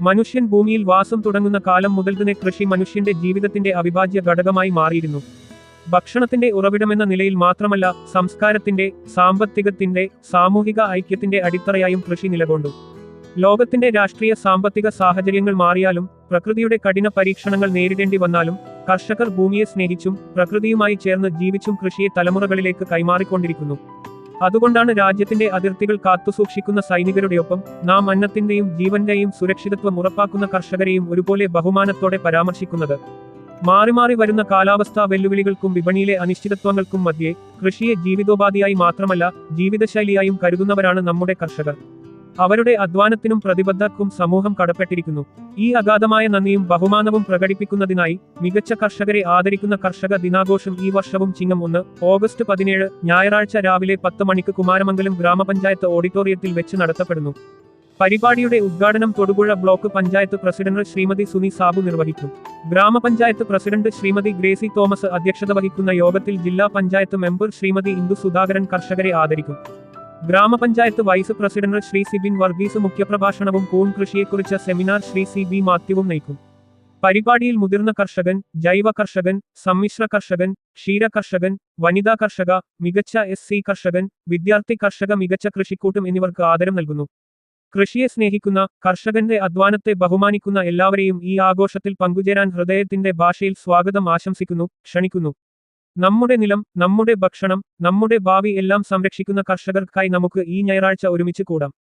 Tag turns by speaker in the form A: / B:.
A: മനുഷ്യൻ ഭൂമിയിൽ വാസം തുടങ്ങുന്ന കാലം മുതൽ തന്നെ കൃഷി മനുഷ്യന്റെ ജീവിതത്തിന്റെ അവിഭാജ്യ ഘടകമായി മാറിയിരുന്നു. ഭക്ഷണത്തിന്റെ ഉറവിടമെന്ന നിലയിൽ മാത്രമല്ല, സംസ്കാരത്തിന്റെ, സാമ്പത്തികത്തിന്റെ, സാമൂഹിക ഐക്യത്തിന്റെ അടിത്തറയായും കൃഷി നിലകൊണ്ടു. ലോകത്തിന്റെ രാഷ്ട്രീയ സാമ്പത്തിക സാഹചര്യങ്ങൾ മാറിയാലും, പ്രകൃതിയുടെ കഠിന പരീക്ഷണങ്ങൾ നേരിടേണ്ടി വന്നാലും, കർഷകർ ഭൂമിയെ സ്നേഹിച്ചും പ്രകൃതിയുമായി ചേർന്ന് ജീവിച്ചും കൃഷിയെ തലമുറകളിലേക്ക് കൈമാറിക്കൊണ്ടിരിക്കുന്നു. അതുകൊണ്ടാണ് രാജ്യത്തിന്റെ അതിർത്തികൾ കാത്തുസൂക്ഷിക്കുന്ന സൈനികരുടെയൊപ്പം നാം അന്നത്തിന്റെയും ജീവന്റെയും സുരക്ഷിതത്വം ഉറപ്പാക്കുന്ന കർഷകരെയും ഒരുപോലെ ബഹുമാനത്തോടെ പരാമർശിക്കുന്നത്. മാറി വരുന്ന കാലാവസ്ഥാ വെല്ലുവിളികൾക്കും വിപണിയിലെ അനിശ്ചിതത്വങ്ങൾക്കും മധ്യേ കൃഷിയെ ജീവിതോപാധിയായി മാത്രമല്ല, ജീവിതശൈലിയായും കരുതുന്നവരാണ് നമ്മുടെ കർഷകർ. അവരുടെ അധ്വാനത്തിനും പ്രതിബദ്ധതക്കും സമൂഹം കടപ്പെട്ടിരിക്കുന്നു. ഈ അഗാധമായ നന്ദിയും ബഹുമാനവും പ്രകടിപ്പിക്കുന്നതിനായി മികച്ച കർഷകരെ ആദരിക്കുന്ന കർഷക ദിനാഘോഷം ഈ വർഷവും ചിങ്ങം 1 ഓഗസ്റ്റ് 17 ഞായറാഴ്ച രാവിലെ 10 മണിക്ക് കുമാരമംഗലം ഗ്രാമപഞ്ചായത്ത് ഓഡിറ്റോറിയത്തിൽ വെച്ച് നടത്തപ്പെടുന്നു. പരിപാടിയുടെ ഉദ്ഘാടനം തൊടുപുഴ ബ്ലോക്ക് പഞ്ചായത്ത് പ്രസിഡന്റ് ശ്രീമതി സുനി സാബു നിർവഹിക്കും. ഗ്രാമപഞ്ചായത്ത് പ്രസിഡന്റ് ശ്രീമതി ഗ്രേസി തോമസ് അധ്യക്ഷത വഹിക്കുന്ന യോഗത്തിൽ ജില്ലാ പഞ്ചായത്ത് മെമ്പർ ശ്രീമതി ഇന്ദു സുധാകരൻ കർഷകരെ ആദരിക്കും. ഗ്രാമപഞ്ചായത്ത് വൈസ് പ്രസിഡന്റ് ശ്രീ സിബിൻ വർഗീസ് മുഖ്യപ്രഭാഷണവും കൂൺ കൃഷിയെക്കുറിച്ച് സെമിനാർ ശ്രീ സി ബി മാത്യുവും നയിക്കും. പരിപാടിയിൽ മുതിർന്ന കർഷകൻ, ജൈവ കർഷകൻ, സമ്മിശ്ര കർഷകൻ, ക്ഷീര കർഷകൻ, വനിതാ കർഷക, മികച്ച SC കർഷകൻ, വിദ്യാർത്ഥി കർഷക മികച്ച കൃഷിക്കൂട്ടം എന്നിവർക്ക് ആദരം നൽകുന്നു. കൃഷിയെ സ്നേഹിക്കുന്ന, കർഷകന്റെ അധ്വാനത്തെ ബഹുമാനിക്കുന്ന എല്ലാവരെയും ഈ ആഘോഷത്തിൽ പങ്കുചേരാൻ ഹൃദയത്തിന്റെ ഭാഷയിൽ സ്വാഗതം ആശംസിക്കുന്നു, ക്ഷണിക്കുന്നു. നമ്മുടെ നിലം, നമ്മുടെ ഭക്ഷണം, നമ്മുടെ ഭാവി എല്ലാം സംരക്ഷിക്കുന്ന കർഷകർക്കായി നമുക്ക് ഈ ഞായറാഴ്ച ഒരുമിച്ച് കൂടാം.